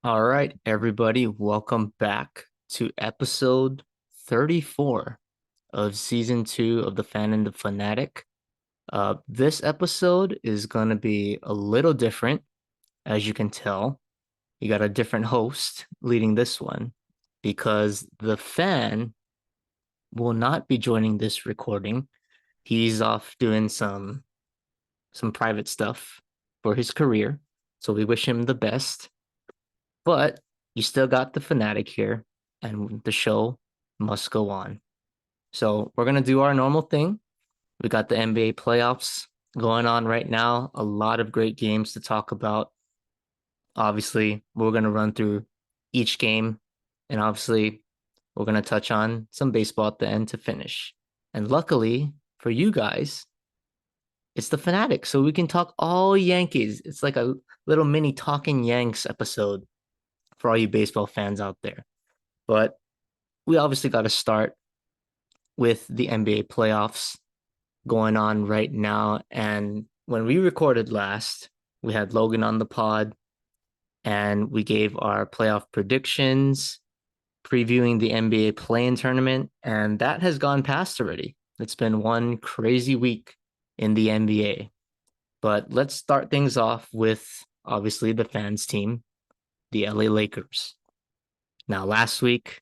All right, everybody, welcome back to episode 34 of season 2 of The Fan and the Fanatic. This episode is going to be a little different, as you can tell. You got a different host leading this one because the fan will not be joining this recording. He's off doing some private stuff for his career, so we wish him the best. But you still got the fanatic here, and the show must go on. So we're gonna do our normal thing. We got the NBA playoffs going on right now. A lot of great games to talk about. Obviously, we're gonna run through each game, and obviously, we're gonna touch on some baseball at the end to finish. And luckily for you guys, it's the fanatic, so we can talk all Yankees. It's like a little mini talking Yanks episode for all you baseball fans out there. But we obviously got to start with the NBA playoffs going on right now. And when we recorded last, we had Logan on the pod and we gave our playoff predictions, previewing the NBA play-in tournament. And that has gone past already. It's been one crazy week in the NBA. But let's start things off with obviously the fans team, the LA Lakers. Now, last week,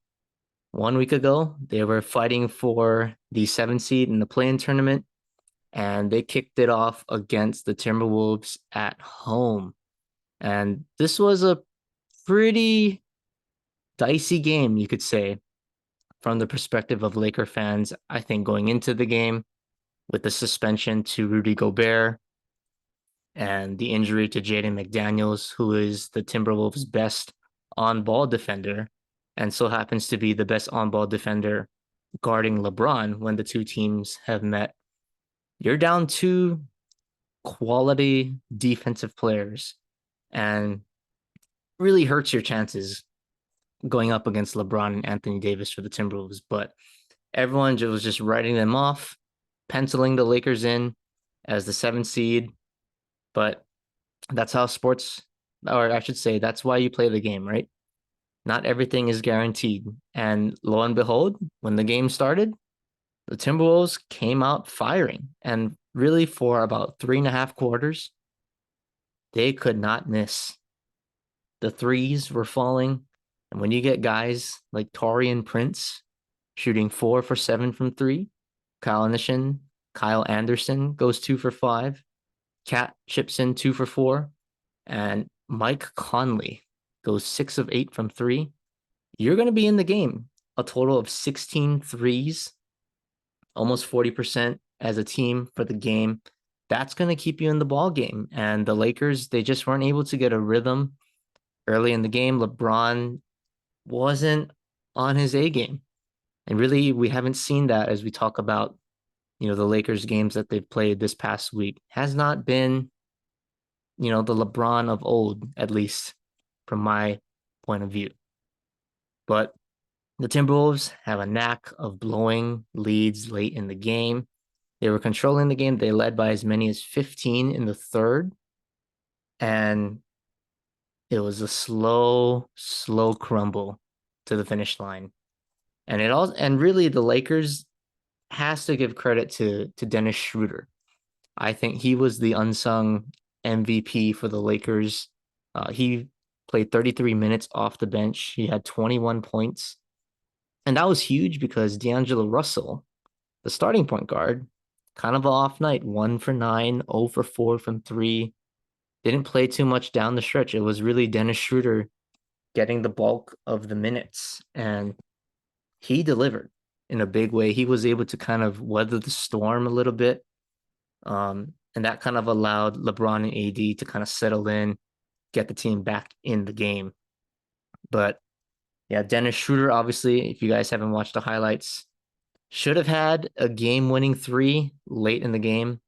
1 week ago, they were fighting for the 7th seed in the play-in tournament, and they kicked it off against the Timberwolves at home. And this was a pretty dicey game, you could say, from the perspective of Laker fans. I think going into the game with the suspension to Rudy Gobert and the injury to Jaden McDaniels, who is the Timberwolves' best on-ball defender, and so happens to be the best on-ball defender guarding LeBron when the two teams have met. You're down two quality defensive players and really hurts your chances going up against LeBron and Anthony Davis for the Timberwolves. But everyone was just writing them off, penciling the Lakers in as the 7th seed. But that's how sports, or I should say, that's why you play the game, right? Not everything is guaranteed. And lo and behold, when the game started, the Timberwolves came out firing. And really, for about 3.5 quarters, they could not miss. The threes were falling. And when you get guys like Taurean Prince shooting 4 for 7 from three, Kyle Anderson goes 2 for 5, Cat chips in 2 for 4, and Mike Conley goes 6 of 8 from three, you're going to be in the game. A total of 16 threes, almost 40% as a team for the game. That's going to keep you in the ball game. And the Lakers, they just weren't able to get a rhythm early in the game. LeBron wasn't on his A game. And really, we haven't seen that as we talk about, the Lakers games that they've played this past week. Has not been, the LeBron of old, at least from my point of view. But the Timberwolves have a knack of blowing leads late in the game. They were controlling the game. They led by as many as 15 in the third. And it was a slow, slow crumble to the finish line. And really the Lakers has to give credit to Dennis Schroeder. I think he was the unsung MVP for the Lakers. He played 33 minutes off the bench. He had 21 points. And that was huge because D'Angelo Russell, the starting point guard, kind of an off night, 1 for 9, 0 for 4 from three. Didn't play too much down the stretch. It was really Dennis Schroeder getting the bulk of the minutes, and he delivered in a big way. He was able to kind of weather the storm a little bit. And that kind of allowed LeBron and AD to kind of settle in, get the team back in the game. But yeah, Dennis Schroeder, obviously, if you guys haven't watched the highlights, should have had a game-winning three late in the game.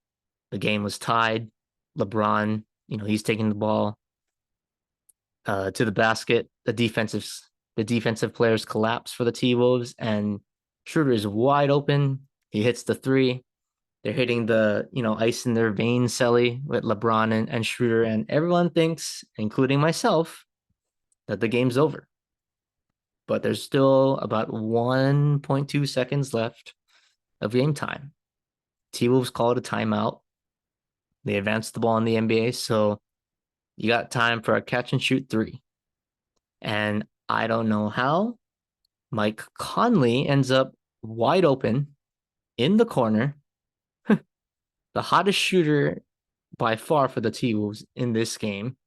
The game was tied. LeBron, he's taking the ball to the basket. The defensive players collapse for the T-Wolves, and Schroeder is wide open. He hits the three. They're hitting the, ice in their veins, Selly, with LeBron and Schroeder. And everyone thinks, including myself, that the game's over. But there's still about 1.2 seconds left of game time. T-Wolves called a timeout. They advanced the ball in the NBA, so you got time for a catch and shoot three. And I don't know how Mike Conley ends up wide open in the corner, the hottest shooter by far for the T-Wolves in this game.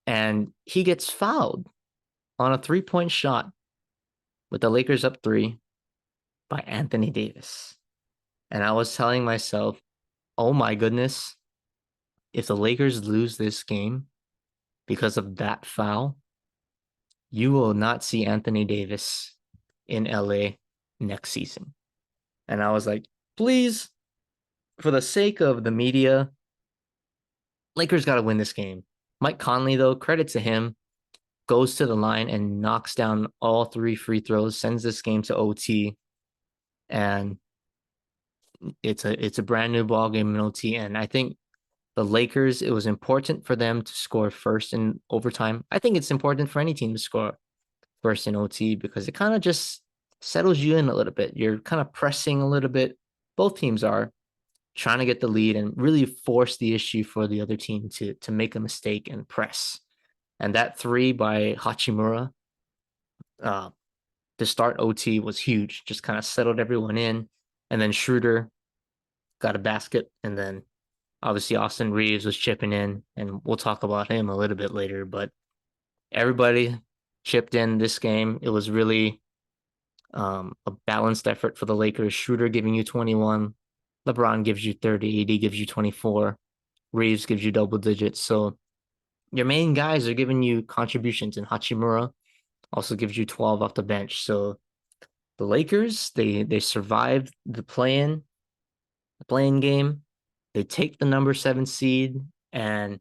And he gets fouled on a 3-point shot with the Lakers up three by Anthony Davis. And I was telling myself, oh my goodness, if the Lakers lose this game because of that foul, you will not see Anthony Davis in LA next season. And I was like, please, for the sake of the media, Lakers got to win this game. Mike Conley, though, credit to him, goes to the line and knocks down all three free throws, sends this game to OT, and it's a brand new ball game in OT. And I think the Lakers, it was important for them to score first in overtime. I think it's important for any team to score first in OT because it kind of just settles you in a little bit. You're kind of pressing a little bit. Both teams are trying to get the lead and really force the issue for the other team to make a mistake and press. And that three by Hachimura to start OT was huge. Just kind of settled everyone in. And then Schroeder got a basket. And then obviously Austin Reeves was chipping in. And we'll talk about him a little bit later. But everybody chipped in this game. It was really a balanced effort for the Lakers. Schroeder giving you 21. LeBron gives you 30. AD gives you 24. Reeves gives you double digits. So your main guys are giving you contributions, and Hachimura also gives you 12 off the bench. So the Lakers, they survived the play-in game. They take the number 7 seed and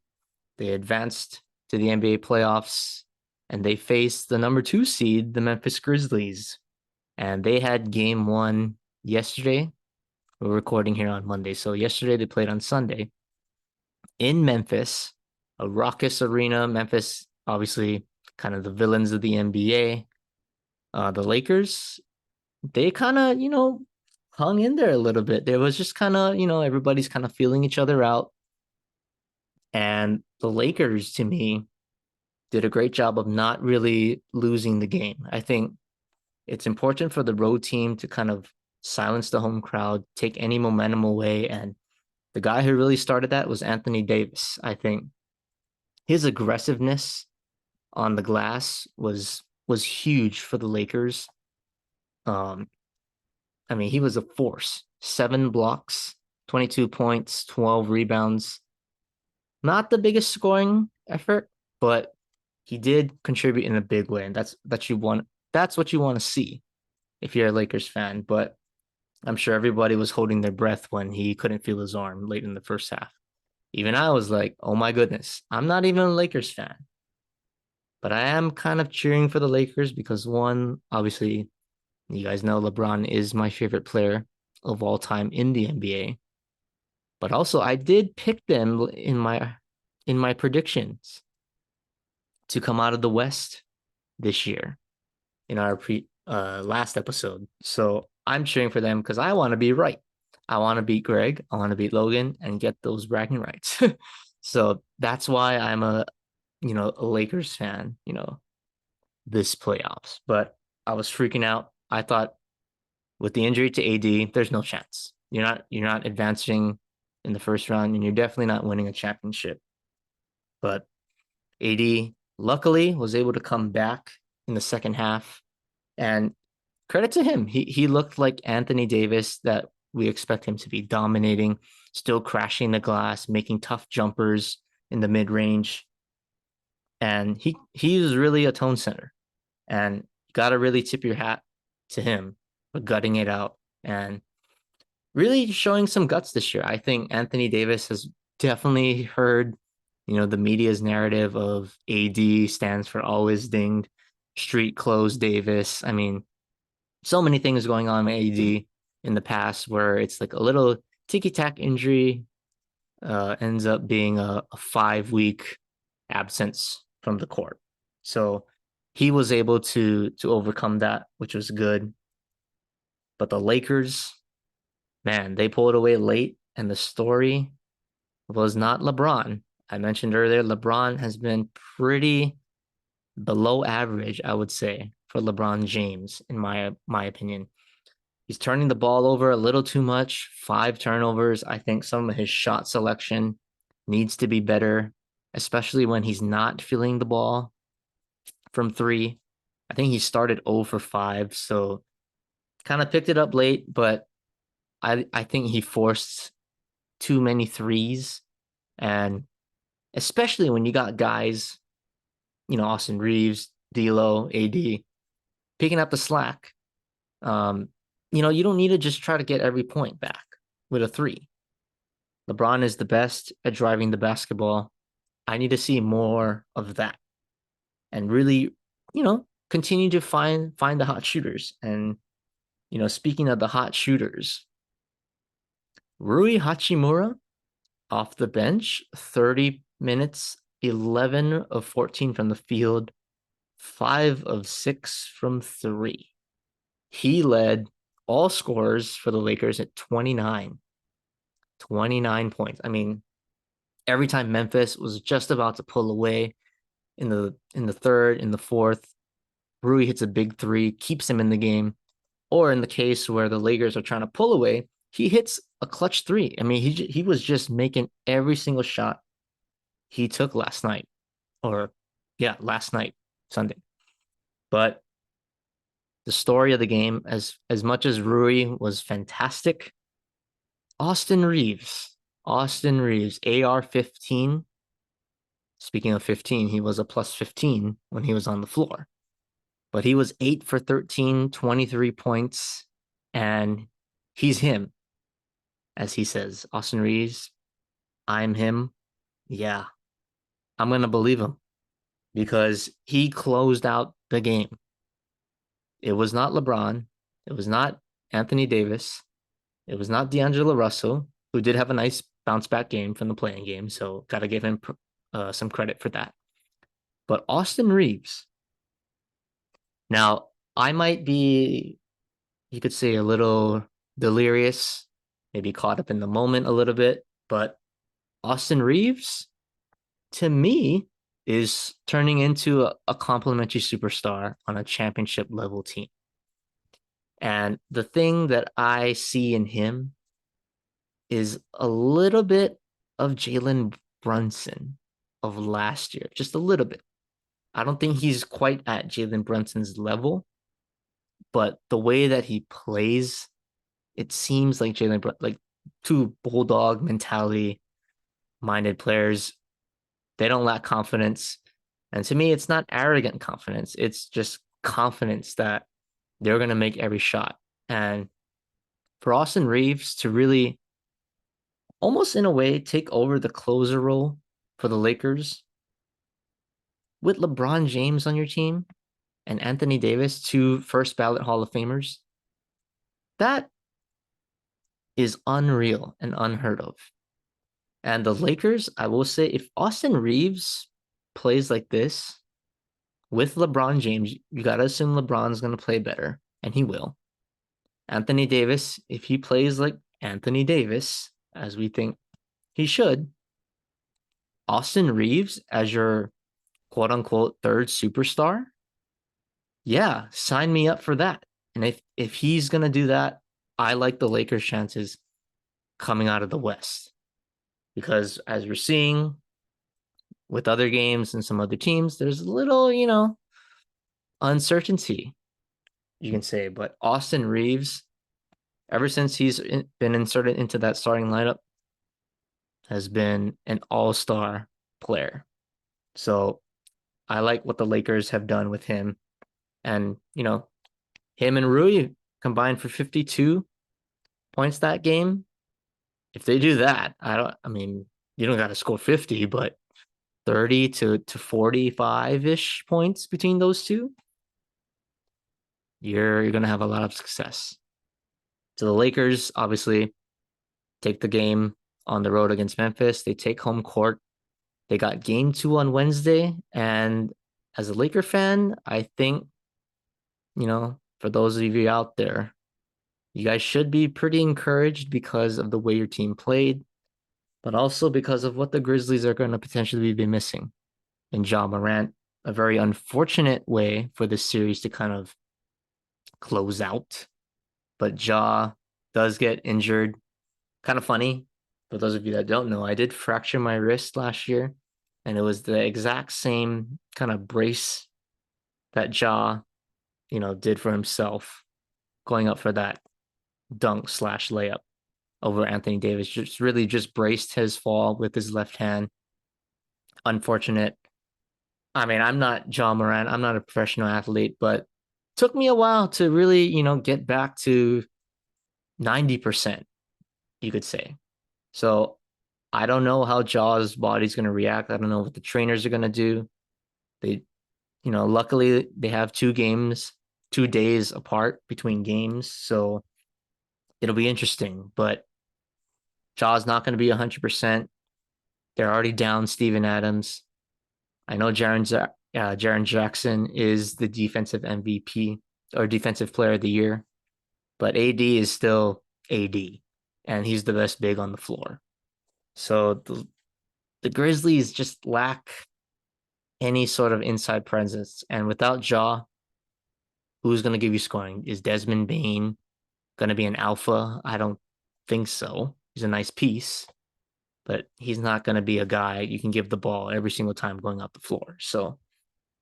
they advanced to the NBA playoffs, and they faced the number 2 seed, the Memphis Grizzlies. And they had game 1 yesterday. We're recording here on Monday. So yesterday they played on Sunday in Memphis, a raucous arena. Memphis, obviously, kind of the villains of the NBA. The Lakers, they kind of, hung in there a little bit. There was just kind of, everybody's kind of feeling each other out. And the Lakers, to me, did a great job of not really losing the game. I think it's important for the road team to kind of silence the home crowd, take any momentum away. And the guy who really started that was Anthony Davis. I think his aggressiveness on the glass was huge for the Lakers. I mean, he was a force. 7 blocks, 22 points, 12 rebounds. Not the biggest scoring effort, but he did contribute in a big way, and that's what you want to see if you're a Lakers fan. But I'm sure everybody was holding their breath when he couldn't feel his arm late in the first half. Even I was like, oh my goodness, I'm not even a Lakers fan. But I am kind of cheering for the Lakers because one, obviously, you guys know LeBron is my favorite player of all time in the NBA. But also I did pick them in my predictions to come out of the West this year in our last episode. So I'm cheering for them because I want to be right. I want to beat Greg. I want to beat Logan and get those bragging rights. So that's why I'm a Lakers fan, this playoffs. But I was freaking out. I thought with the injury to AD, there's no chance. You're not advancing in the first round, and you're definitely not winning a championship. But AD luckily was able to come back in the second half, and credit to him. He looked like Anthony Davis that we expect him to be, dominating, still crashing the glass, making tough jumpers in the mid-range. And he was really a tone setter. And you got to really tip your hat to him for gutting it out and really showing some guts this year. I think Anthony Davis has definitely heard, the media's narrative of AD stands for always dinged, street clothes Davis. I mean, so many things going on with AD in the past where it's like a little ticky-tack injury ends up being a 5-week absence from the court. So he was able to overcome that, which was good. But the Lakers, man, they pulled away late, and the story was not LeBron. I mentioned earlier, LeBron has been pretty below average, I would say, for LeBron James, in my opinion. He's turning the ball over a little too much, 5 turnovers. I think some of his shot selection needs to be better, especially when he's not feeling the ball from three. I think he started 0 for 5, so kind of picked it up late, but I think he forced too many threes. And especially when you got guys, Austin Reeves, D'Lo, AD, picking up the slack. Um, you don't need to just try to get every point back with a three. LeBron is the best at driving the basketball. I need to see more of that and really, continue to find the hot shooters. And, speaking of the hot shooters, Rui Hachimura off the bench, 30 minutes, 11 of 14 from the field, 5 of 6 from three. He led all scorers for the Lakers at 29 points. I mean, every time Memphis was just about to pull away in the third, in the fourth, Rui hits a big three, keeps him in the game. Or in the case where the Lakers are trying to pull away, he hits a clutch three. I mean, he was just making every single shot he took last night, or yeah, last night, Sunday. But the story of the game, as much as Rui was fantastic, Austin Reeves, AR 15. Speaking of 15, he was a plus 15 when he was on the floor. But he was 8 for 13, 23 points, and he's him, as he says. Austin Reeves, I'm him. Yeah, I'm going to believe him because he closed out the game. It was not LeBron. It was not Anthony Davis. It was not D'Angelo Russell, who did have a nice bounce back game from the playing game. So got to give him some credit for that. But Austin Reeves. Now, I might be, you could say, a little delirious, maybe caught up in the moment a little bit, but Austin Reeves, to me, is turning into a complimentary superstar on a championship level team. And the thing that I see in him is a little bit of Jalen Brunson of last year, just a little bit. I don't think he's quite at Jalen Brunson's level, but the way that he plays, it seems like like two bulldog mentality minded players. They don't lack confidence. And to me, it's not arrogant confidence. It's just confidence that they're going to make every shot. And for Austin Reeves to really, almost in a way, take over the closer role for the Lakers with LeBron James on your team and Anthony Davis, 2 first ballot Hall of Famers, that is unreal and unheard of. And the Lakers, I will say, if Austin Reeves plays like this with LeBron James, you got to assume LeBron's going to play better, and he will. Anthony Davis, if he plays like Anthony Davis, as we think he should, Austin Reeves as your quote unquote third superstar, yeah, sign me up for that. And if he's going to do that, I like the Lakers' chances coming out of the West. Because as we're seeing with other games and some other teams, there's a little, uncertainty, you can say. But Austin Reeves, ever since he's been inserted into that starting lineup, has been an all-star player. So I like what the Lakers have done with him. And, him and Rui combined for 52 points that game. If they do that, I mean, you don't got to score 50, but 30 to 45-ish points between those two, you're going to have a lot of success. So the Lakers obviously take the game on the road against Memphis. They take home court. They got game 2 on Wednesday, and as a Laker fan, I think, for those of you out there, you guys should be pretty encouraged because of the way your team played, but also because of what the Grizzlies are going to potentially be missing in Ja Morant. A very unfortunate way for this series to kind of close out. But Ja does get injured. Kind of funny. For those of you that don't know, I did fracture my wrist last year, and it was the exact same kind of brace that Ja, did for himself going up for that dunk slash layup over Anthony Davis. Just really just braced his fall with his left hand. Unfortunate. I mean, I'm not Ja Morant. I'm not a professional athlete, but took me a while to really, get back to 90%, you could say. So I don't know how Ja's body's going to react. I don't know what the trainers are going to do. They, luckily they have 2 games, 2 days apart between games. So it'll be interesting, but Ja's not going to be 100%. They're already down Steven Adams. I know Jaren Jackson is the defensive MVP or defensive player of the year, but AD is still AD, and he's the best big on the floor. So the Grizzlies just lack any sort of inside presence. And without Ja, who's going to give you scoring? Is Desmond Bane going to be an alpha? I don't think so. He's a nice piece, but he's not going to be a guy you can give the ball every single time going out the floor. So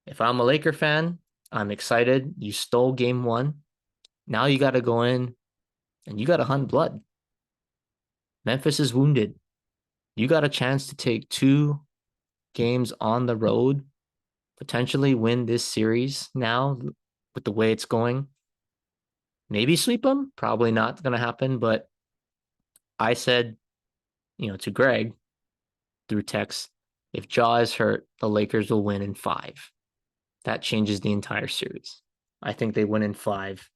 if I'm a Laker fan, I'm excited. You stole game 1. Now you got to go in and you got to hunt blood. Memphis is wounded. You got a chance to take 2 games on the road, potentially win this series now with the way it's going. Maybe sweep them. Probably not going to happen. But I said, to Greg through text, if Ja is hurt, the Lakers will win in 5. That changes the entire series. I think they win in 5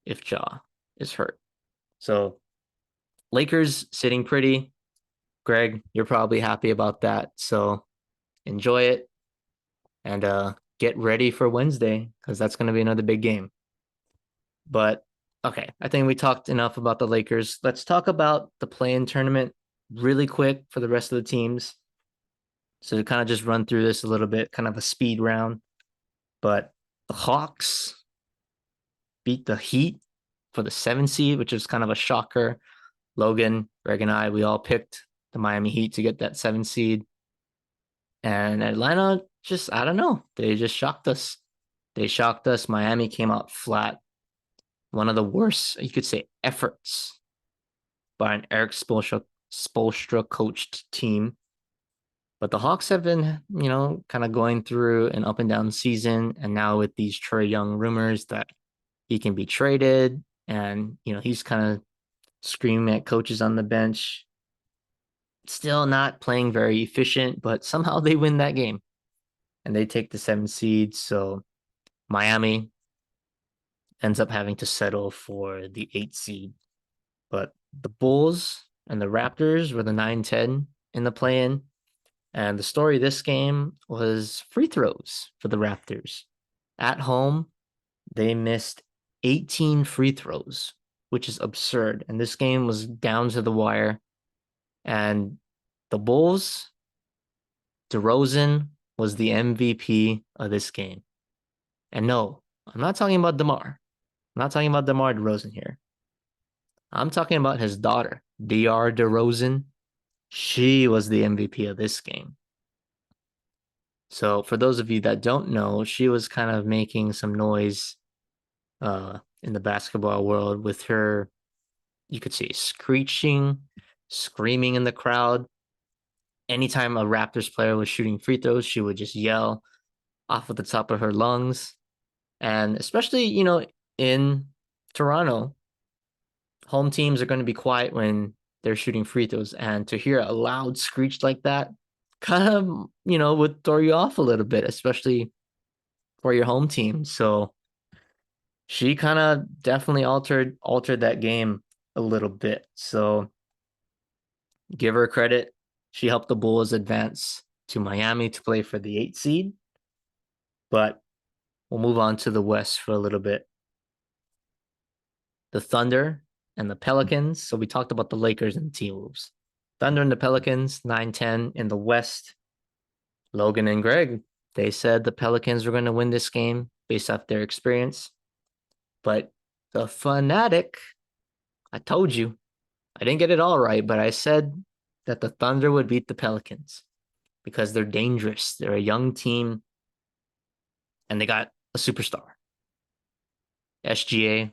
if Ja is hurt. So Lakers sitting pretty. Greg, you're probably happy about that. So enjoy it and get ready for Wednesday because that's going to be another big game. But okay, I think we talked enough about the Lakers. Let's talk about the play-in tournament really quick for the rest of the teams. So to kind of just run through this a little bit, kind of a speed round. But the Hawks beat the Heat for the 7 seed, which is kind of a shocker. Logan, Greg, and I, we all picked the Miami Heat to get that 7 seed. And Atlanta just, I don't know, they just shocked us. They shocked us. Miami came out flat. One of the worst, you could say, efforts by an Eric Spoelstra coached team. But the Hawks have been, kind of going through an up and down season. And now with these Trae Young rumors that he can be traded and, he's kind of screaming at coaches on the bench. Still not playing very efficient, but somehow they win that game and they take the 7 seed. So Miami ends up having to settle for the 8 seed. But the Bulls and the Raptors were the 9-10 in the play-in. And the story of this game was free throws for the Raptors. At home, they missed 18 free throws, which is absurd. And this game was down to the wire. And the Bulls, DeRozan was the MVP of this game. And no, I'm not talking about DeMar. I'm not talking about DeMar DeRozan here. I'm talking about his daughter, DR DeRozan. She was the MVP of this game. So for those of you that don't know, she was kind of making some noise in the basketball world with her, you could say, screeching, screaming in the crowd. Anytime a Raptors player was shooting free throws, she would just yell off of the top of her lungs. And especially, in Toronto, home teams are going to be quiet when they're shooting free throws. And to hear a loud screech like that kind of, would throw you off a little bit, especially for your home team. So she kind of definitely altered that game a little bit. So give her credit. She helped the Bulls advance to Miami to play for the 8 seed. But we'll move on to the West for a little bit. The Thunder and the Pelicans. So we talked about the Lakers and the T-Wolves. Thunder and the Pelicans, 9-10 in the West. Logan and Greg, they said the Pelicans were going to win this game based off their experience. But the Fanatic, I told you, I didn't get it all right, but I said that the Thunder would beat the Pelicans because they're dangerous. They're a young team and they got a superstar. SGA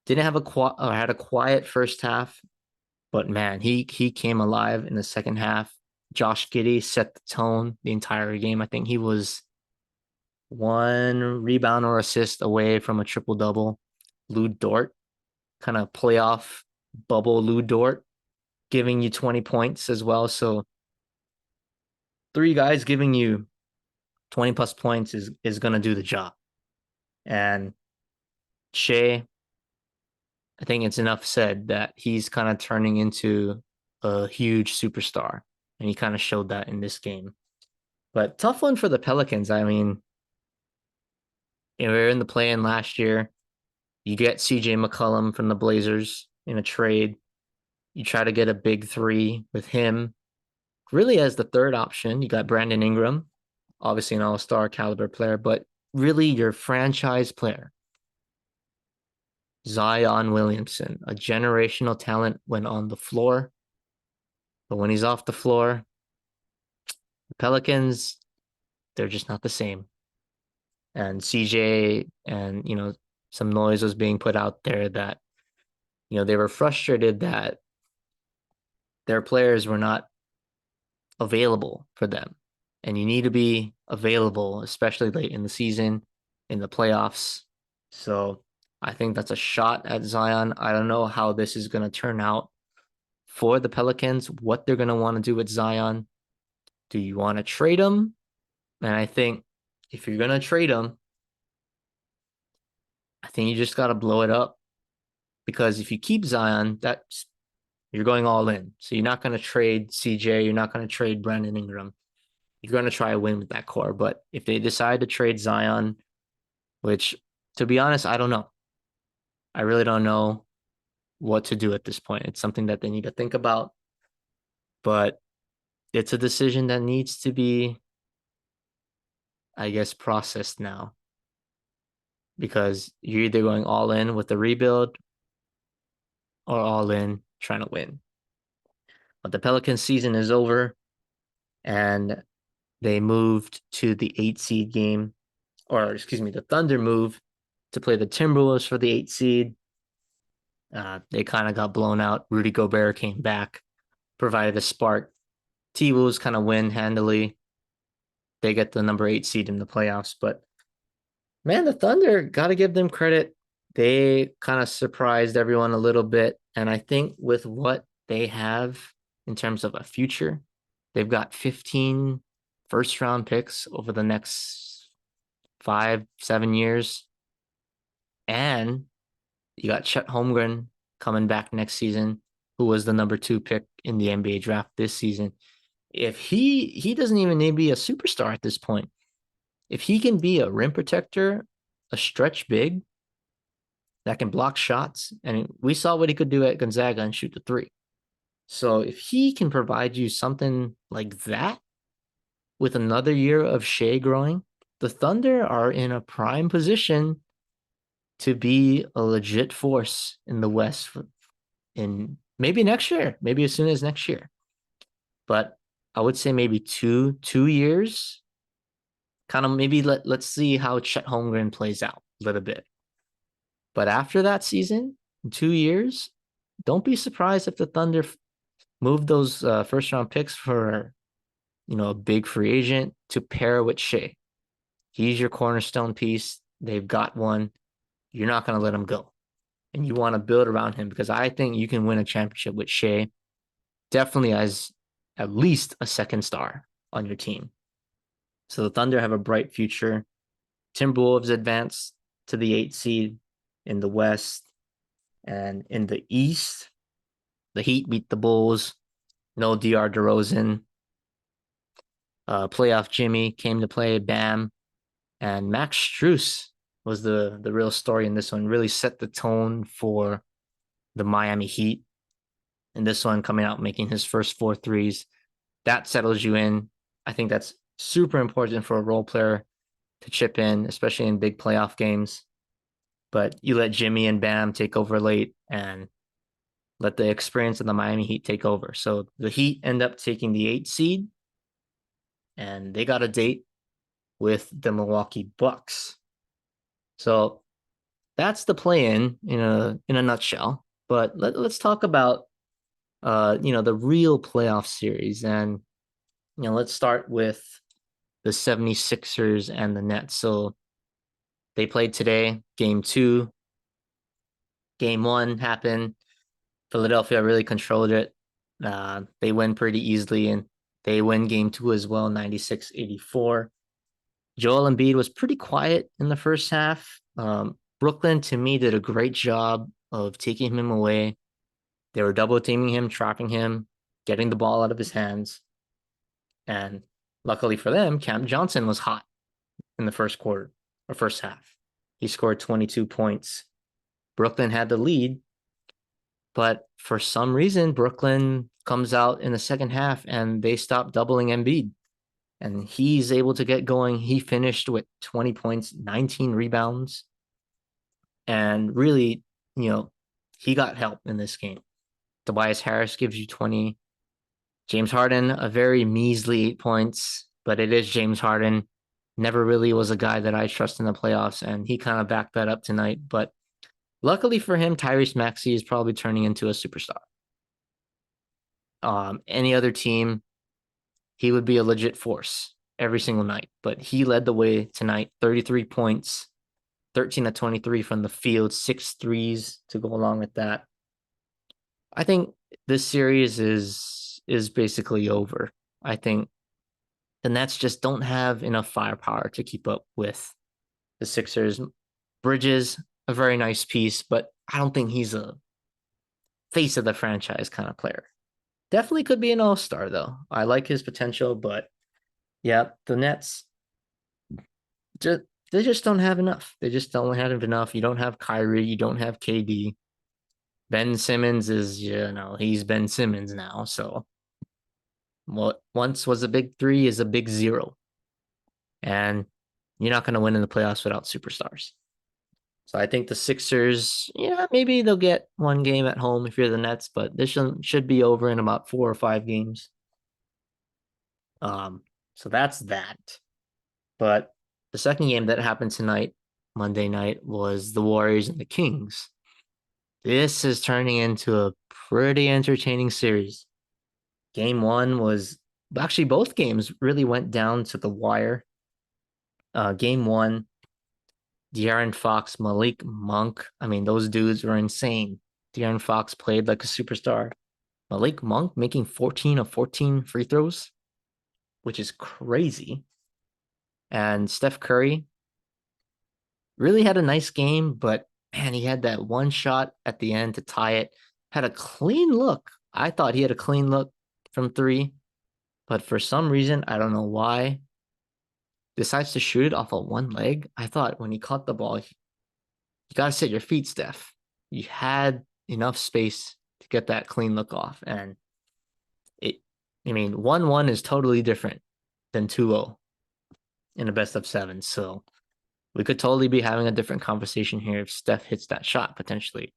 didn't have had a quiet first half, but man, he came alive in the second half. Josh Giddey set the tone the entire game. I think he was one rebound or assist away from a triple double. Lou Dort, kind of playoff bubble Lou Dort, giving you 20 points as well. So three guys giving you 20 plus points is going to do the job. And Shea, I think it's enough said that he's kind of turning into a huge superstar. And he kind of showed that in this game. But tough one for the Pelicans. I mean, we were in the play-in last year. You get CJ McCollum from the Blazers in a trade. You try to get a big three with him. Really, as the third option, you got Brandon Ingram, obviously an all-star caliber player, but really your franchise player, Zion Williamson, a generational talent when on the floor. But when he's off the floor, the Pelicans, they're just not the same. And CJ and, some noise was being put out there that, they were frustrated that their players were not available for them. And you need to be available, especially late in the season, in the playoffs. So I think that's a shot at Zion. I don't know how this is going to turn out for the Pelicans, what they're going to want to do with Zion. Do you want to trade him? And I think if you're going to trade him, I think you just got to blow it up. Because if you keep Zion, you're going all in. So you're not going to trade CJ. You're not going to trade Brandon Ingram. You're going to try to win with that core. But if they decide to trade Zion, which, to be honest, I don't know. I really don't know what to do at this point. It's something that they need to think about. But it's a decision that needs to be, I guess, processed now. Because you're either going all in with the rebuild or all in trying to win. But the Pelicans season is over and they moved to the 8 seed game, or excuse me, the Thunder moved to play the Timberwolves for the 8 seed. They kind of got blown out. Rudy Gobert came back, provided a spark. T-Wolves kind of win handily. They get the number 8 seed in the playoffs. But man, the Thunder, got to give them credit. They kind of surprised everyone a little bit. And I think with what they have in terms of a future, they've got 15 first round picks over the next 5-7 years. And you got Chet Holmgren coming back next season, who was the number 2 pick in the NBA draft this season. If he doesn't even need to be a superstar at this point. If he can be a rim protector, a stretch big that can block shots, and we saw what he could do at Gonzaga and shoot the 3. So if he can provide you something like that with another year of Shea growing, the Thunder are in a prime position to be a legit force in the West in maybe next year, maybe as soon as next year. But I would say maybe two years. Kind of maybe let's see how Chet Holmgren plays out a little bit. But after that season, 2 years, don't be surprised if the Thunder move those first round picks for, a big free agent to pair with Shea. He's your cornerstone piece. They've got one. You're not going to let him go. And you want to build around him because I think you can win a championship with Shea. Definitely as at least a second star on your team. So the Thunder have a bright future. Timberwolves advance to the 8 seed in the West. And in the East, the Heat beat the Bulls. No DR DeRozan. Playoff Jimmy came to play. Bam. And Max Strus was the real story in this one, really set the tone for the Miami Heat. In this one, coming out making his first four threes, that settles you in. I think that's super important for a role player to chip in, especially in big playoff games. But you let Jimmy and Bam take over late and let the experience of the Miami Heat take over. So the Heat end up taking the 8 seed, and they got a date with the Milwaukee Bucks. So that's the play-in in a nutshell. But let's talk about the real playoff series. And let's start with the 76ers and the Nets. So they played today, game 2. Game 1 happened. Philadelphia really controlled it. They win pretty easily, and they win game 2 as well, 96-84. Joel Embiid was pretty quiet in the first half. Brooklyn, to me, did a great job of taking him away. They were double teaming him, trapping him, getting the ball out of his hands. And luckily for them, Cam Johnson was hot in the first quarter or first half. He scored 22 points. Brooklyn had the lead, but for some reason, Brooklyn comes out in the second half and they stop doubling Embiid. And he's able to get going. He finished with 20 points, 19 rebounds. And really, he got help in this game. Tobias Harris gives you 20. James Harden, a very measly 8 points, but it is James Harden. Never really was a guy that I trust in the playoffs, and he kind of backed that up tonight. But luckily for him, Tyrese Maxey is probably turning into a superstar. Any other team, he would be a legit force every single night. But he led the way tonight, 33 points, 13 of 23 from the field, 6 threes to go along with that. I think this series is basically over. I think the Nets just don't have enough firepower to keep up with the Sixers. Bridges, a very nice piece, but I don't think he's a face of the franchise kind of player. Definitely could be an all-star, though. I like his potential, but yeah, the Nets, they just don't have enough. They just don't have enough. You don't have Kyrie, you don't have KD. Ben Simmons is, he's Ben Simmons now. So what once was a big 3 is a big 0. And you're not going to win in the playoffs without superstars. So I think the Sixers, maybe they'll get one game at home if you're the Nets, but this should be over in about 4 or 5 games. So that's that. But the second game that happened tonight, Monday night, was the Warriors and the Kings. This is turning into a pretty entertaining series. Game 1 was actually both games really went down to the wire. Game 1, De'Aaron Fox, Malik Monk. I mean, those dudes were insane. De'Aaron Fox played like a superstar. Malik Monk making 14 of 14 free throws, which is crazy. And Steph Curry really had a nice game, but man, he had that one shot at the end to tie it. Had a clean look. I thought he had a clean look from 3, but for some reason, I don't know why, decides to shoot it off of one leg. I thought when he caught the ball, you got to set your feet, Steph. You had enough space to get that clean look off. And 1-1 is totally different than 2-0 in a best of 7. So we could totally be having a different conversation here if Steph hits that shot potentially.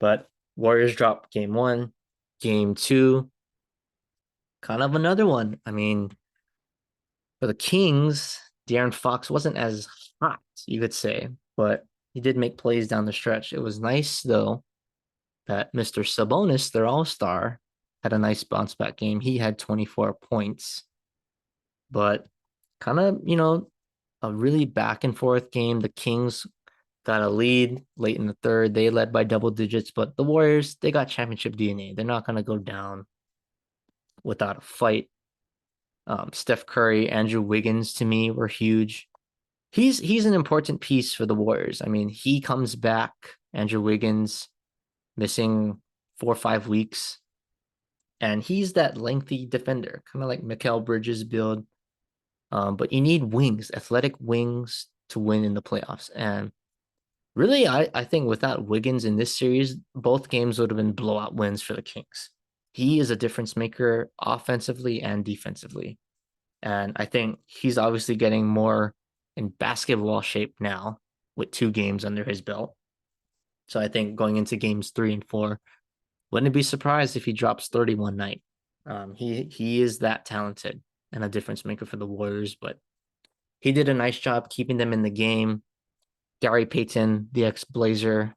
But Warriors dropped game 1, game 2, kind of another one. I mean, for the Kings, De'Aaron Fox wasn't as hot, you could say, but he did make plays down the stretch. It was nice, though, that Mr. Sabonis, their all-star, had a nice bounce-back game. He had 24 points, but kind of, a really back-and-forth game. The Kings got a lead late in the third. They led by double digits, but the Warriors, they got championship DNA. They're not going to go down without a fight. Steph Curry, Andrew Wiggins, to me, were huge. He's an important piece for the Warriors. I mean, he comes back, Andrew Wiggins, missing 4 or 5 weeks, and he's that lengthy defender, kind of like Mikal Bridges' build. But you need wings, athletic wings to win in the playoffs. And really, I think without Wiggins in this series, both games would have been blowout wins for the Kings. He is a difference maker offensively and defensively. And I think he's obviously getting more in basketball shape now with 2 games under his belt. So I think going into games 3 and 4, wouldn't be surprised if he drops 30 one night. He is that talented and a difference maker for the Warriors, but he did a nice job keeping them in the game. Gary Payton, the ex-Blazer,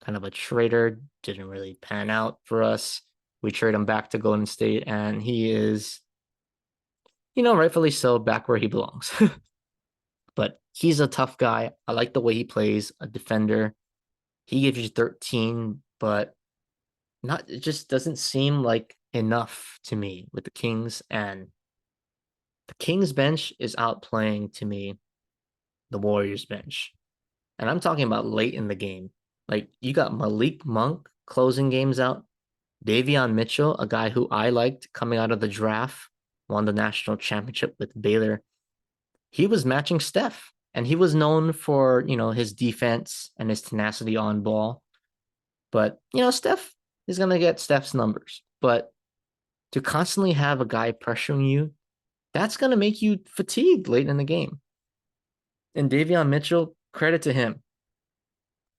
kind of a traitor, didn't really pan out for us. We trade him back to Golden State, and he is, rightfully so, back where he belongs. But he's a tough guy. I like the way he plays, a defender. He gives you 13, but not it just doesn't seem like enough to me with the Kings. And the Kings bench is outplaying to me the Warriors bench. And I'm talking about late in the game. Like you got Malik Monk closing games out. Davion Mitchell, a guy who I liked coming out of the draft, won the national championship with Baylor. He was matching Steph, and he was known for, his defense and his tenacity on ball. But, Steph is going to get Steph's numbers. But to constantly have a guy pressuring you, that's going to make you fatigued late in the game. And Davion Mitchell, credit to him.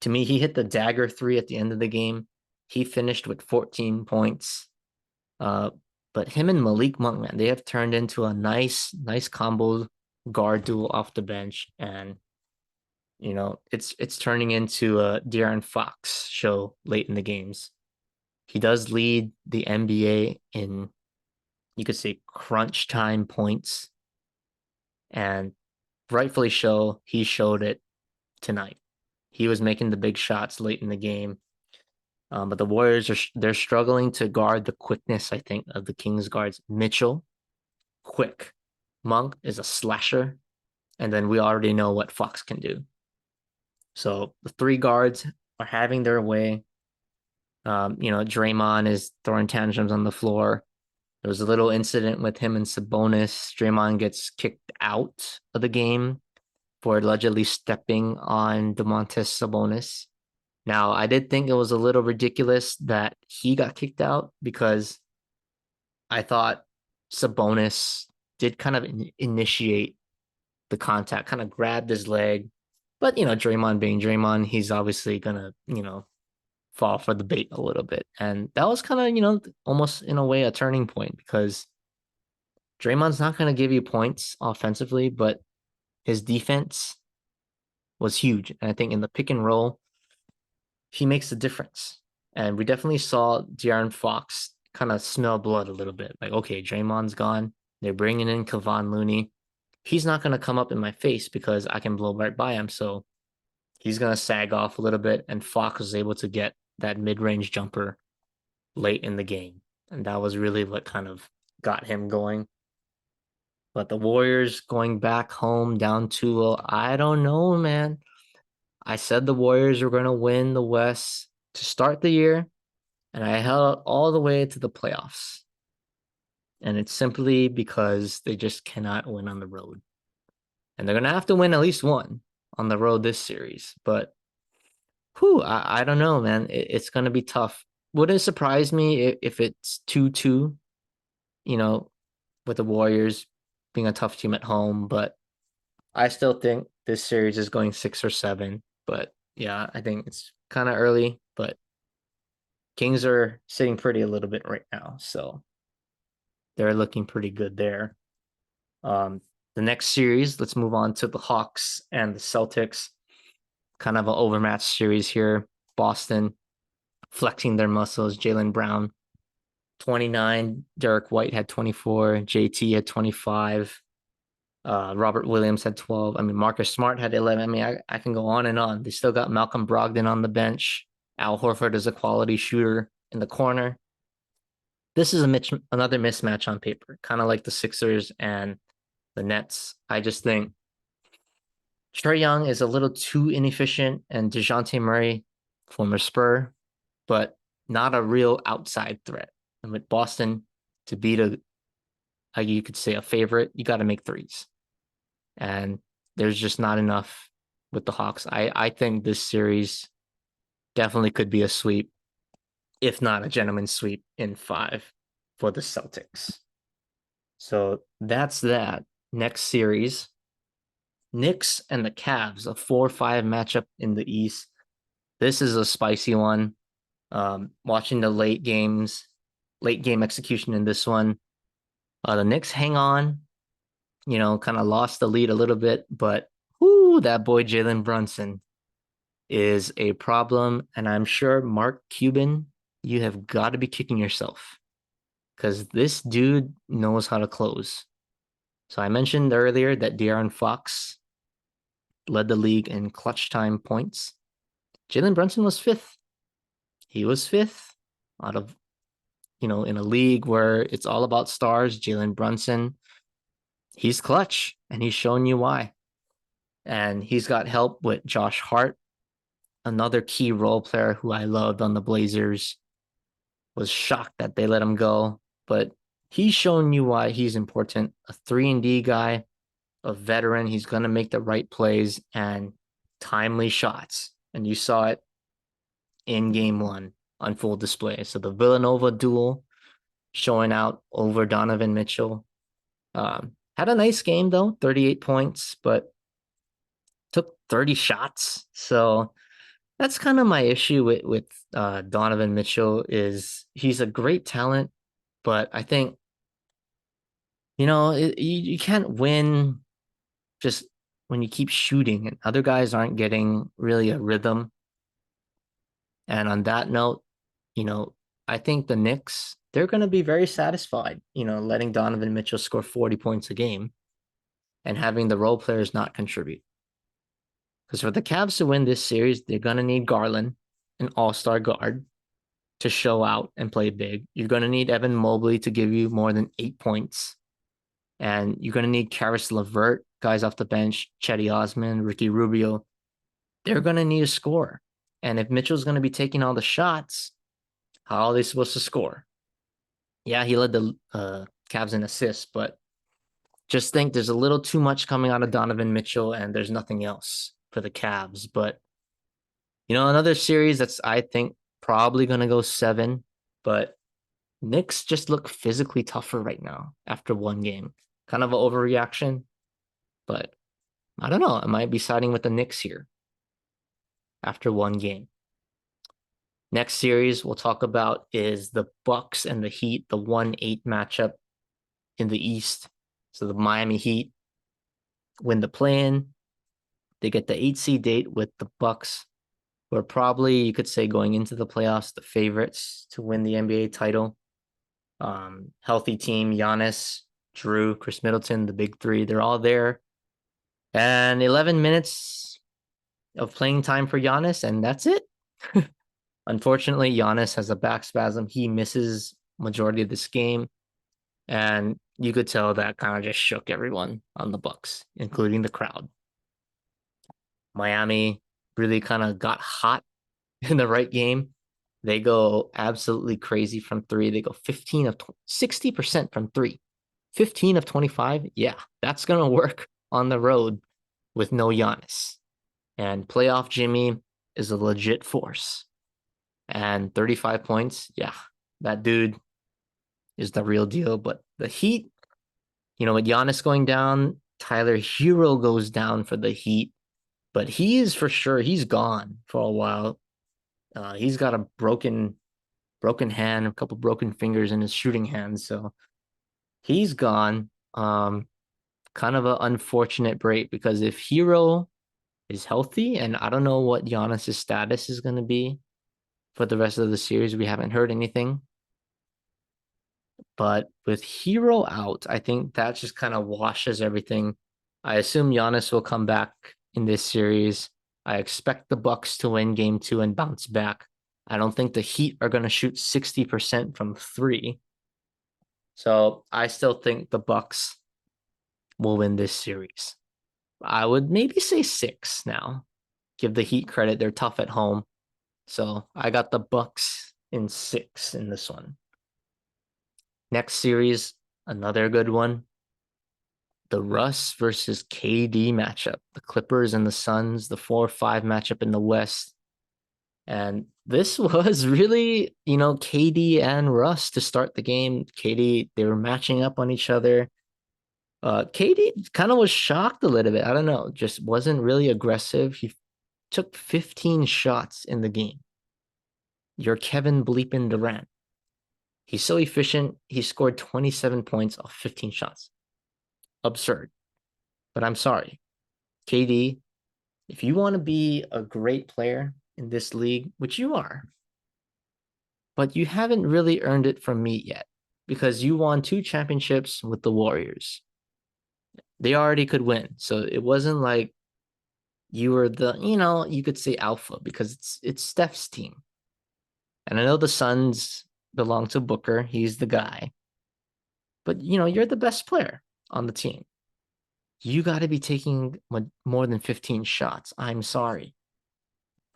To me, he hit the dagger 3 at the end of the game. He finished with 14 points. But him and Malik Monk, man, they have turned into a nice combo guard duel off the bench. And, it's turning into a De'Aaron Fox show late in the games. He does lead the NBA in, you could say, crunch time points. And rightfully so, he showed it tonight. He was making the big shots late in the game. But the Warriors they're struggling to guard the quickness, I think, of the Kings guards. Mitchell, quick. Monk is a slasher. And then we already know what Fox can do. So the 3 guards are having their way. Draymond is throwing tantrums on the floor. There was a little incident with him and Sabonis. Draymond gets kicked out of the game for allegedly stepping on Domantas Sabonis. Now, I did think it was a little ridiculous that he got kicked out because I thought Sabonis did kind of initiate the contact, kind of grabbed his leg. But, Draymond being Draymond, he's obviously going to, fall for the bait a little bit. And that was kind of, almost in a way a turning point because Draymond's not going to give you points offensively, but his defense was huge. And I think in the pick and roll, he makes the difference. And we definitely saw De'Aaron Fox kind of smell blood a little bit. Like, okay, Draymond's gone. They're bringing in Kevon Looney. He's not going to come up in my face because I can blow right by him. So he's going to sag off a little bit. And Fox was able to get that mid-range jumper late in the game. And that was really what kind of got him going. But the Warriors going back home down 2-0, I don't know, man. I said the Warriors were going to win the West to start the year, and I held out all the way to the playoffs. And it's simply because they just cannot win on the road. And they're going to have to win at least one on the road this series. But, I don't know, man. It's going to be tough. Wouldn't it surprise me if it's 2-2, with the Warriors being a tough team at home. But I still think this series is going 6 or 7. But yeah, I think it's kind of early, but Kings are sitting pretty a little bit right now. So they're looking pretty good there. The next series, let's move on to the Hawks and the Celtics. Kind of an overmatched series here. Boston flexing their muscles. Jaylen Brown, 29. Derek White had 24. JT had 25. Robert Williams had 12. I mean, Marcus Smart had 11. I mean, I can go on and on. They still got Malcolm Brogdon on the bench. Al Horford is a quality shooter in the corner. This is another mismatch on paper, kind of like the Sixers and the Nets. I just think Trae Young is a little too inefficient, and DeJounte Murray, former Spur, but not a real outside threat. And with Boston, to beat you could say a favorite, you got to make threes. and there's just not enough with the Hawks. I think this series definitely could be a sweep, if not a gentleman's sweep in 5 for the Celtics. So that's that. Next series, Knicks and the Cavs, a 4-5 matchup in the East. This is a spicy one. Watching the late game execution in this one. The Knicks hang on, kind of lost the lead a little bit, but that boy Jalen Brunson is a problem. And I'm sure, Mark Cuban, you have got to be kicking yourself because this dude knows how to close. So I mentioned earlier that De'Aaron Fox led the league in clutch time points. Jalen Brunson was fifth. He was fifth out of, in a league where it's all about stars. Jalen Brunson, he's clutch, and he's shown you why. And he's got help with Josh Hart, another key role player who I loved on the Blazers. Was shocked that they let him go, but he's shown you why he's important. A 3-and-D guy, a veteran. He's going to make the right plays and timely shots. And you saw it in game 1 on full display. So the Villanova duel showing out over Donovan Mitchell. Had a nice game, though, 38 points, but took 30 shots. So that's kind of my issue with Donovan Mitchell is he's a great talent, but I think, you can't win just when you keep shooting and other guys aren't getting really a rhythm. And on that note, I think the Knicks, they're going to be very satisfied, letting Donovan Mitchell score 40 points a game and having the role players not contribute. Because for the Cavs to win this series, they're going to need Garland, an all-star guard, to show out and play big. You're going to need Evan Mobley to give you more than 8 points. And you're going to need Karis LeVert, guys off the bench, Chetty Osman, Ricky Rubio. They're going to need a score. And if Mitchell's going to be taking all the shots, how are they supposed to score? Yeah, he led the Cavs in assists, but just think there's a little too much coming out of Donovan Mitchell, and there's nothing else for the Cavs. But, another series that's, I think, probably going to go 7, but Knicks just look physically tougher right now after one game. Kind of an overreaction, but I don't know. I might be siding with the Knicks here after one game. Next series we'll talk about is the Bucks and the Heat, the 1-8 matchup in the East. So the Miami Heat win the play-in. They get the 8 seed date with the Bucks, who are probably, you could say, going into the playoffs, the favorites to win the NBA title. Healthy team, Giannis, Drew, Chris Middleton, the big three, they're all there. And 11 minutes of playing time for Giannis, and that's it. Unfortunately, Giannis has a back spasm. He misses majority of this game, and you could tell that kind of just shook everyone on the Bucks, including the crowd. Miami really kind of got hot in the right game. They go absolutely crazy from 3. They go 60% from 3. 15 of 25. Yeah, that's going to work on the road with no Giannis. And playoff Jimmy is a legit force. And 35 points. Yeah, that dude is the real deal. But the Heat, with Giannis going down, Tyler Hero goes down for the Heat. But he is for sure, he's gone for a while. He's got a broken hand, a couple broken fingers in his shooting hand. So he's gone. Kind of an unfortunate break because if Hero is healthy, and I don't know what Giannis's status is going to be for the rest of the series, we haven't heard anything. But with Hero out, I think that just kind of washes everything. I assume Giannis will come back in this series. I expect the Bucks to win game 2 and bounce back. I don't think the Heat are going to shoot 60% from 3. So I still think the Bucks will win this series. I would maybe say 6 now. Give the Heat credit. They're tough at home. So I got the Bucks in 6 in this one. Next series, another good one. the Russ versus KD matchup, the Clippers and the Suns, the 4-5 matchup in the West. And this was really, KD and Russ to start the game. KD, they were matching up on each other. KD kind of was shocked a little bit. I don't know, just wasn't really aggressive. He took 15 shots in the game. You're Kevin Bleepin Durant. He's so efficient. He scored 27 points off 15 shots. Absurd. But I'm sorry. KD, if you want to be a great player in this league, which you are, but you haven't really earned it from me yet because you won 2 championships with the Warriors. They already could win. So it wasn't like you were you could say alpha because it's Steph's team. And I know the Suns belong to Booker. He's the guy. But, you're the best player on the team. You got to be taking more than 15 shots. I'm sorry.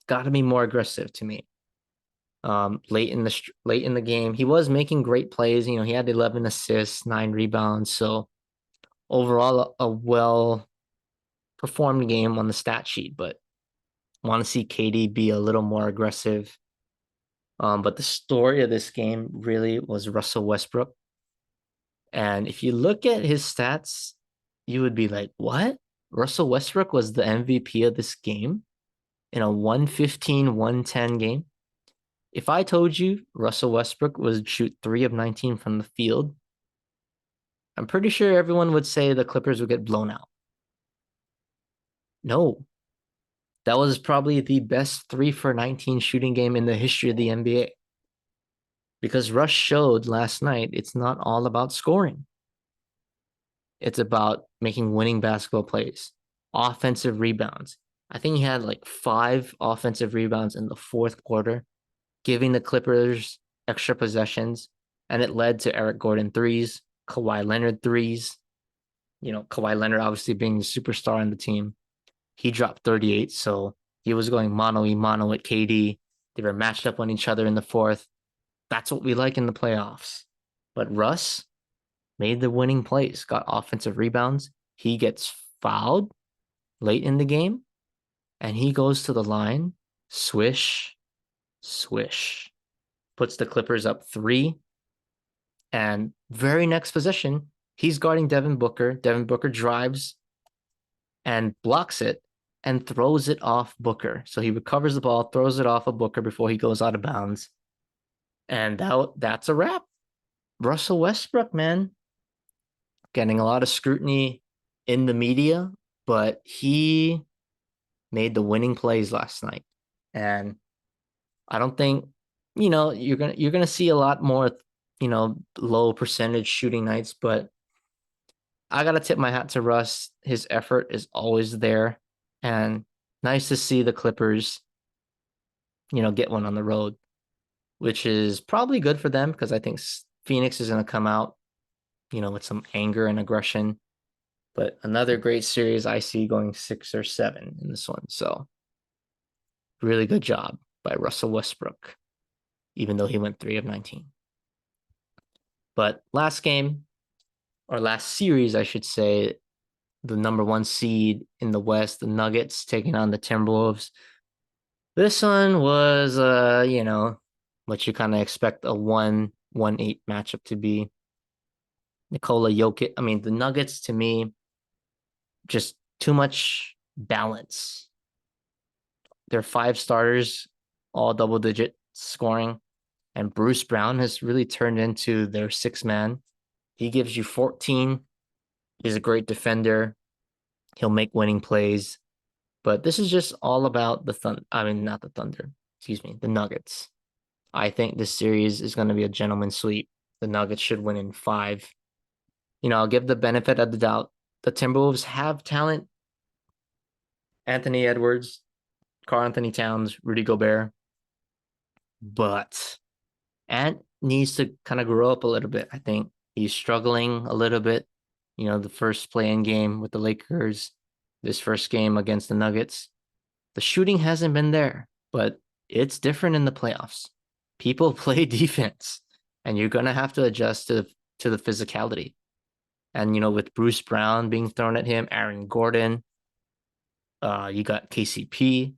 Got to be more aggressive to me. Late in the game, he was making great plays. He had 11 assists, 9 rebounds. So overall, a well performed game on the stat sheet. But want to see KD be a little more aggressive. But the story of this game really was Russell Westbrook. And if you look at his stats, you would be like, what? Russell Westbrook was the MVP of this game in a 115-110 game. If I told you Russell Westbrook would shoot 3 of 19 from the field, I'm pretty sure everyone would say the Clippers would get blown out. No, that was probably the best 3 for 19 shooting game in the history of the NBA. Because Russ showed last night it's not all about scoring. It's about making winning basketball plays, offensive rebounds. I think he had like 5 offensive rebounds in the fourth quarter, giving the Clippers extra possessions, and it led to Eric Gordon threes, Kawhi Leonard threes. Kawhi Leonard obviously being the superstar on the team. He dropped 38, so he was going mano-a-mano with KD. They were matched up on each other in the fourth. That's what we like in the playoffs. But Russ made the winning plays, got offensive rebounds. He gets fouled late in the game, and he goes to the line, swish, swish, puts the Clippers up 3. And very next possession, he's guarding Devin Booker. Devin Booker drives and blocks it and throws it off Booker. So he recovers the ball, throws it off of Booker before he goes out of bounds. And that's a wrap. Russell Westbrook, man, getting a lot of scrutiny in the media, but he made the winning plays last night. And I don't think, you're gonna see a lot more, low percentage shooting nights, but I gotta tip my hat to Russ. His effort is always there. And nice to see the Clippers, get one on the road, which is probably good for them because I think Phoenix is gonna come out, with some anger and aggression. But another great series I see going 6 or 7 in this one. So really good job by Russell Westbrook, even though he went 3 of 19. But last game, or last series, I should say, the number 1 seed in the West, the Nuggets taking on the Timberwolves. This one was, what you kind of expect a 1-1-8 matchup to be. Nikola Jokic, the Nuggets to me, just too much balance. Their 5 starters, all double-digit scoring, and Bruce Brown has really turned into their 6th man. He gives you 14. He's a great defender. He'll make winning plays. But this is just all about the not the Thunder. Excuse me, the Nuggets. I think this series is going to be a gentleman's sweep. The Nuggets should win in 5. I'll give the benefit of the doubt. The Timberwolves have talent. Anthony Edwards, Karl Anthony Towns, Rudy Gobert. But Ant needs to kind of grow up a little bit. I think he's struggling a little bit. The first play-in game with the Lakers, this first game against the Nuggets. The shooting hasn't been there, but it's different in the playoffs. People play defense, and you're going to have to adjust to the physicality. And, with Bruce Brown being thrown at him, Aaron Gordon, you got KCP,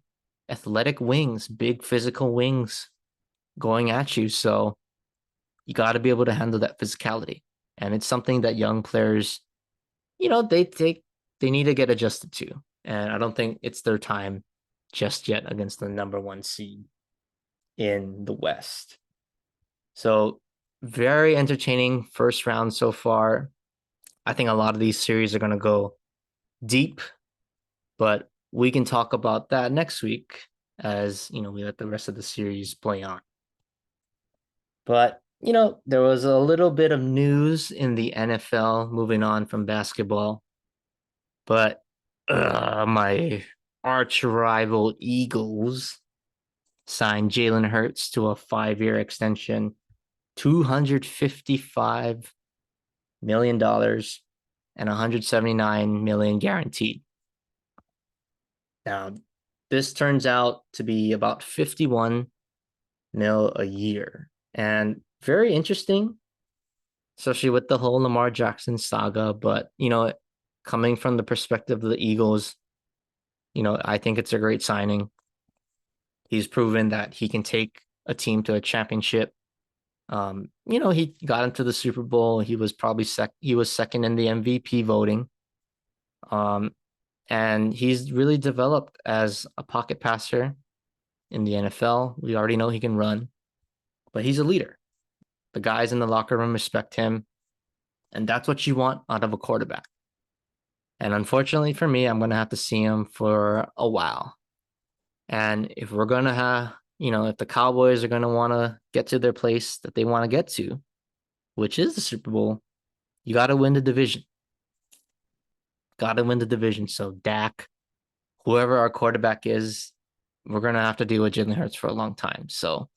athletic wings, big physical wings going at you. So you got to be able to handle that physicality. And it's something that young players, they need to get adjusted to. And I don't think it's their time just yet against the number one seed in the West. So very entertaining first round so far. I think a lot of these series are going to go deep, but we can talk about that next week as, we let the rest of the series play on. But, there was a little bit of news in the NFL moving on from basketball, but my arch rival Eagles signed Jalen Hurts to a 5-year extension, $255 million and 179 million guaranteed. Now, this turns out to be about 51 mil a year, and very interesting, especially with the whole Lamar Jackson saga. But, coming from the perspective of the Eagles, I think it's a great signing. He's proven that he can take a team to a championship. He got into the Super Bowl. He was probably second in the MVP voting. And he's really developed as a pocket passer in the NFL. We already know he can run, but he's a leader. The guys in the locker room respect him, and that's what you want out of a quarterback. And unfortunately for me, I'm going to have to see him for a while. And if we're going to have, if the Cowboys are going to want to get to their place that they want to get to, which is the Super Bowl, you got to win the division. Got to win the division. So Dak, whoever our quarterback is, we're going to have to deal with Jalen Hurts for a long time. So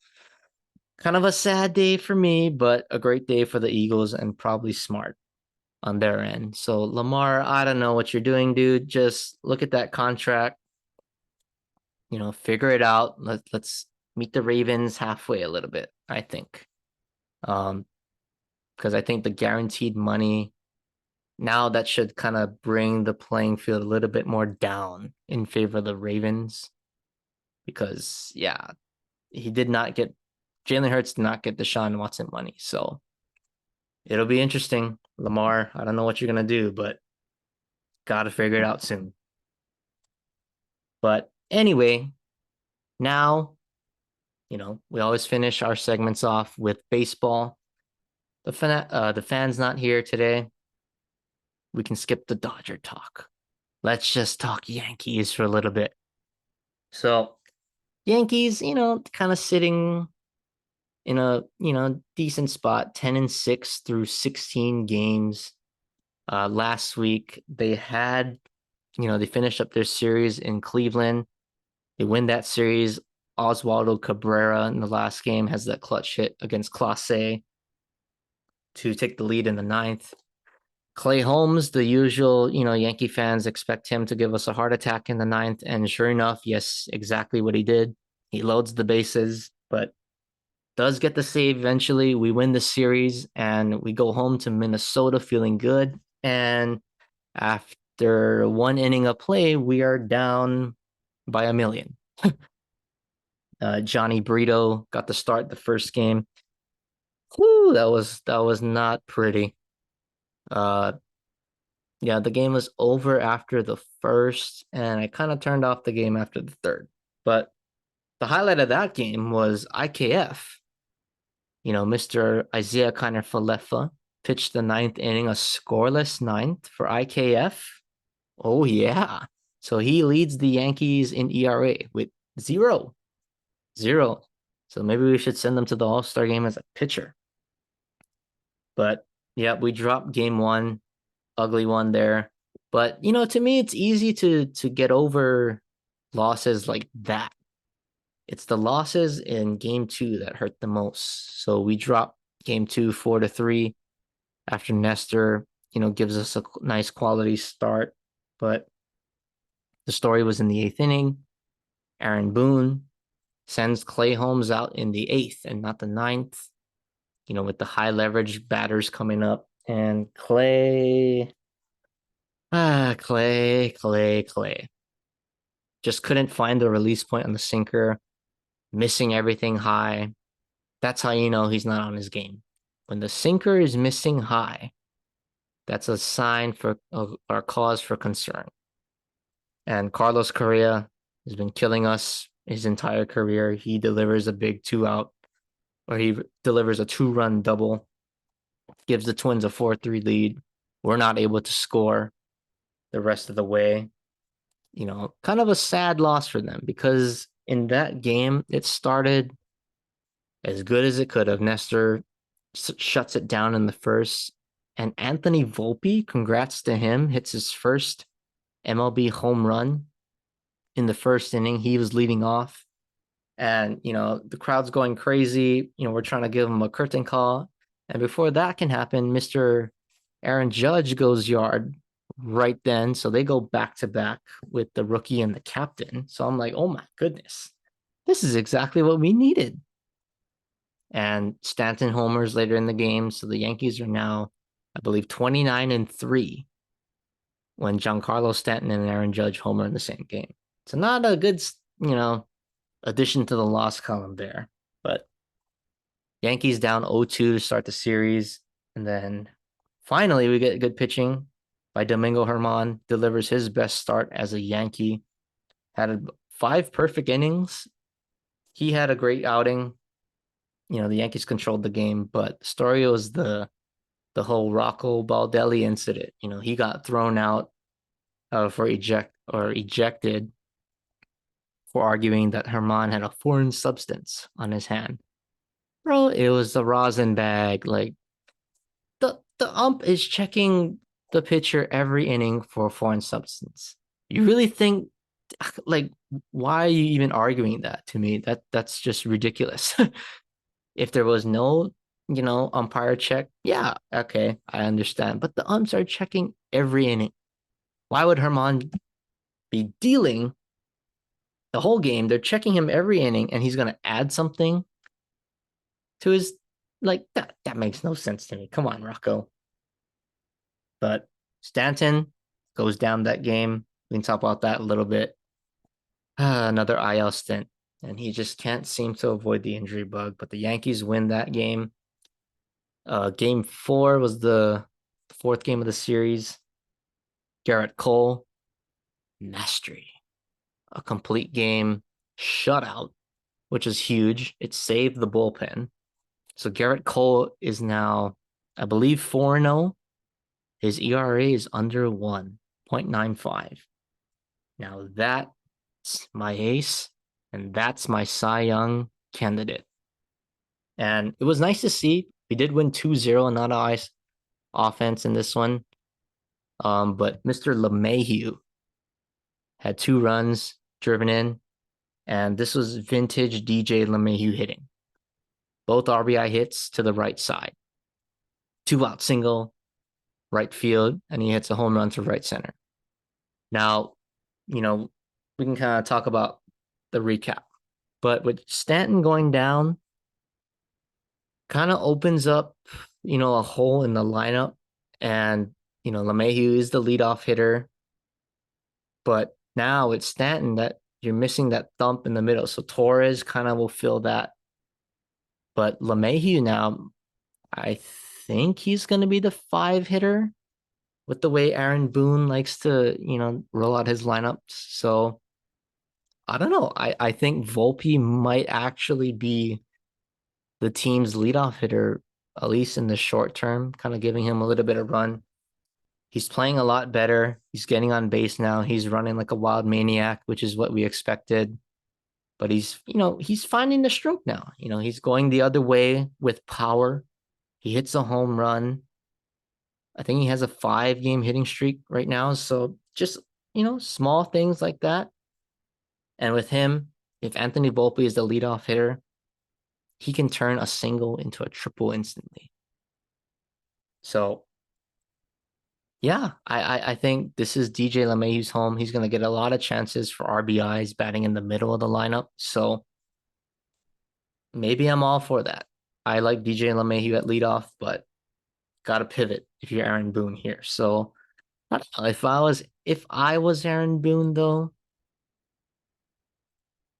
kind of a sad day for me, but a great day for the Eagles and probably smart on their end. So Lamar, I don't know what you're doing, dude. Just look at that contract. Figure it out. Let's meet the Ravens halfway a little bit, I think. Because I think the guaranteed money now that should kind of bring the playing field a little bit more down in favor of the Ravens. Because Jalen Hurts did not get Deshaun Watson money. So it'll be interesting. Lamar, I don't know what you're gonna do, but gotta figure it out soon. But anyway, now, we always finish our segments off with baseball. The fan's not here today. We can skip the Dodger talk. Let's just talk Yankees for a little bit. So, Yankees, kind of sitting in a, decent spot, 10-6 through 16 games. Last week, they finished up their series in Cleveland. They win that series. Oswaldo Cabrera in the last game has that clutch hit against Clase to take the lead in the ninth. Clay Holmes, the usual, Yankee fans expect him to give us a heart attack in the ninth. And sure enough, yes, exactly what he did. He loads the bases, but does get the save eventually. We win the series and we go home to Minnesota feeling good. And after one inning of play, we are down by 1 million. Johnny Brito got to start the first game. Whew, that was not pretty. The game was over after the first, and I kind of turned off the game after the third. But the highlight of that game was IKF. Mr. Isaiah Kiner-Falefa pitched the ninth inning, a scoreless ninth for IKF. Oh, yeah. So he leads the Yankees in ERA with 0. So maybe we should send him to the All-Star game as a pitcher. But yeah, we dropped game one, ugly one there. But to me, it's easy to get over losses like that. It's the losses in game two that hurt the most. So we dropped game two 4-3 after Nestor, gives us a nice quality start. But the story was in the eighth inning. Aaron Boone sends Clay Holmes out in the eighth and not the ninth. With the high leverage batters coming up, And Clay. Just couldn't find the release point on the sinker, missing everything high. That's how you know he's not on his game. When the sinker is missing high, that's a sign for or a cause for concern. And Carlos Correa has been killing us his entire career. He delivers a big two out, or he delivers a 2-run double, gives the Twins a 4-3 lead. We're not able to score the rest of the way. Kind of a sad loss for them because in that game, it started as good as it could have. Nestor shuts it down in the first. And Anthony Volpe, congrats to him, hits his first MLB home run in the first inning. He was leading off. And, the crowd's going crazy. We're trying to give him a curtain call. And before that can happen, Mr. Aaron Judge goes yard right then. So they go back to back with the rookie and the captain. So I'm like, oh my goodness, this is exactly what we needed. And Stanton homers later in the game. So the Yankees are now, I believe, 29-3 when Giancarlo Stanton and Aaron Judge homer in the same game. So not a good, addition to the loss column there. But Yankees down 0-2 to start the series. And then finally, we get good pitching by Domingo Germán, delivers his best start as a Yankee. Had 5 perfect innings. He had a great outing. The Yankees controlled the game, but the story was the whole Rocco Baldelli incident. He got thrown out for ejected for arguing that Germán had a foreign substance on his hand. Bro, it was the rosin bag. Like the ump is checking the pitcher every inning for a foreign substance. You really think like why are you even arguing that to me? That's just ridiculous. If there was no, umpire check, yeah, okay, I understand. But the umps are checking every inning. Why would Germán be dealing the whole game? They're checking him every inning, and he's gonna add something to his that makes no sense to me. Come on, Rocco. But Stanton goes down that game. We can talk about that a little bit. Another IL stint, and he just can't seem to avoid the injury bug. But the Yankees win that game. Game 4 was the 4th game of the series. Garrett Cole, mastery. A complete game shutout, which is huge. It saved the bullpen. So Garrett Cole is now, I believe, 4-0. His ERA is under 1.95. Now that's my ace, and that's my Cy Young candidate. And it was nice to see. We did win 2-0 and not ice offense in this one. But Mr. LeMahieu had 2 runs driven in, and this was vintage DJ LeMahieu hitting. Both RBI hits to the right side. 2-out single, right field, and he hits a home run to right center. Now, we can kind of talk about the recap. But with Stanton going down, kind of opens up, a hole in the lineup. And, LeMahieu is the leadoff hitter. But now it's Stanton that you're missing that thump in the middle. So Torres kind of will fill that. But LeMahieu now, I think he's going to be the 5 hitter with the way Aaron Boone likes to, roll out his lineups. So I don't know. I think Volpe might actually be the team's leadoff hitter, at least in the short term, kind of giving him a little bit of run. He's playing a lot better. He's getting on base now. He's running like a wild maniac, which is what we expected. But he's finding the stroke now. He's going the other way with power. He hits a home run. I think he has a 5-game hitting streak right now. So just, small things like that. And with him, if Anthony Volpe is the leadoff hitter, he can turn a single into a triple instantly. So, yeah, I think this is DJ LeMahieu's home. He's going to get a lot of chances for RBIs batting in the middle of the lineup. So maybe I'm all for that. I like DJ LeMahieu at leadoff, but got to pivot if you're Aaron Boone here. So I don't know if I was Aaron Boone though,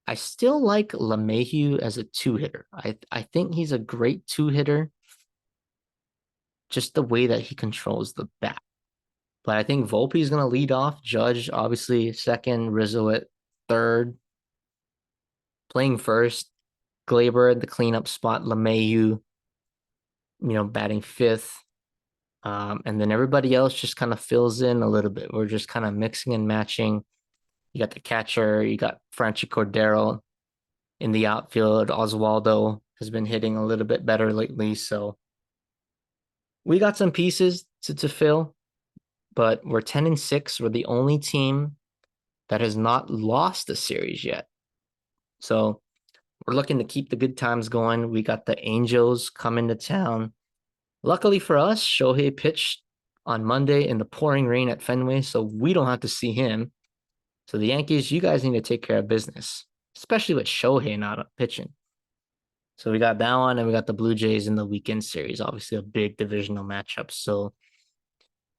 I still like LeMahieu as a two hitter. I think he's a great two hitter, just the way that he controls the bat. But I think Volpe is going to lead off. Judge obviously second, Rizzo at third, playing first. Glaber at the cleanup spot. LeMahieu, batting fifth. And then everybody else just kind of fills in a little bit. We're just kind of mixing and matching. You got the catcher, you got Franchy Cordero in the outfield. Oswaldo has been hitting a little bit better lately. So we got some pieces to fill, but we're 10-6. We're the only team that has not lost a series yet. So we're looking to keep the good times going. We got the Angels coming to town. Luckily for us, Shohei pitched on Monday in the pouring rain at Fenway, so we don't have to see him. So the Yankees, you guys need to take care of business, especially with Shohei not pitching. So we got that one, and we got the Blue Jays in the weekend series, obviously a big divisional matchup. So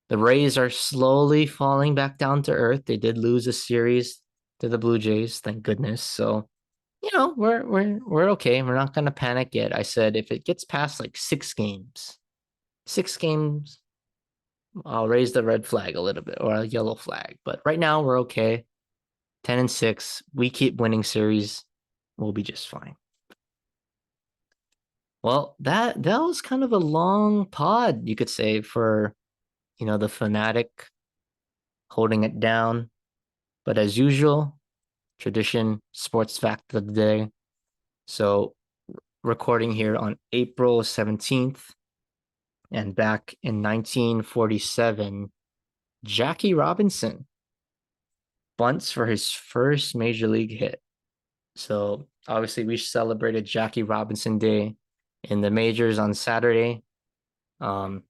the Rays are slowly falling back down to earth. They did lose a series to the Blue Jays, thank goodness. So we're okay. We're not gonna panic yet. I said if it gets past like six games, I'll raise the red flag a little bit or a yellow flag. But right now we're okay. 10-6. We keep winning series. We'll be just fine. Well, that was kind of a long pod, you could say, for the Fanatic holding it down. But as usual, tradition, sports fact of the day. So recording here on April 17th, and back in 1947, Jackie Robinson bunts for his first major league hit. So obviously we celebrated Jackie Robinson Day in the majors on Saturday. One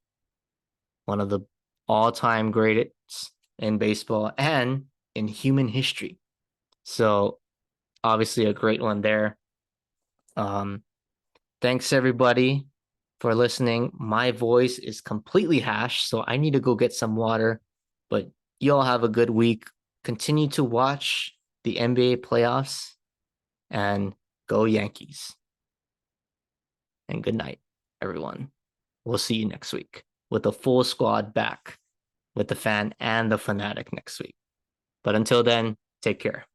of the all-time greatest in baseball and in human history. So obviously a great one there. Thanks everybody for listening. My voice is completely hashed, so I need to go get some water. But you all have a good week. Continue to watch the NBA playoffs and go Yankees. And good night, everyone. We'll see you next week with the full squad back with the fan and the fanatic next week. But until then, take care.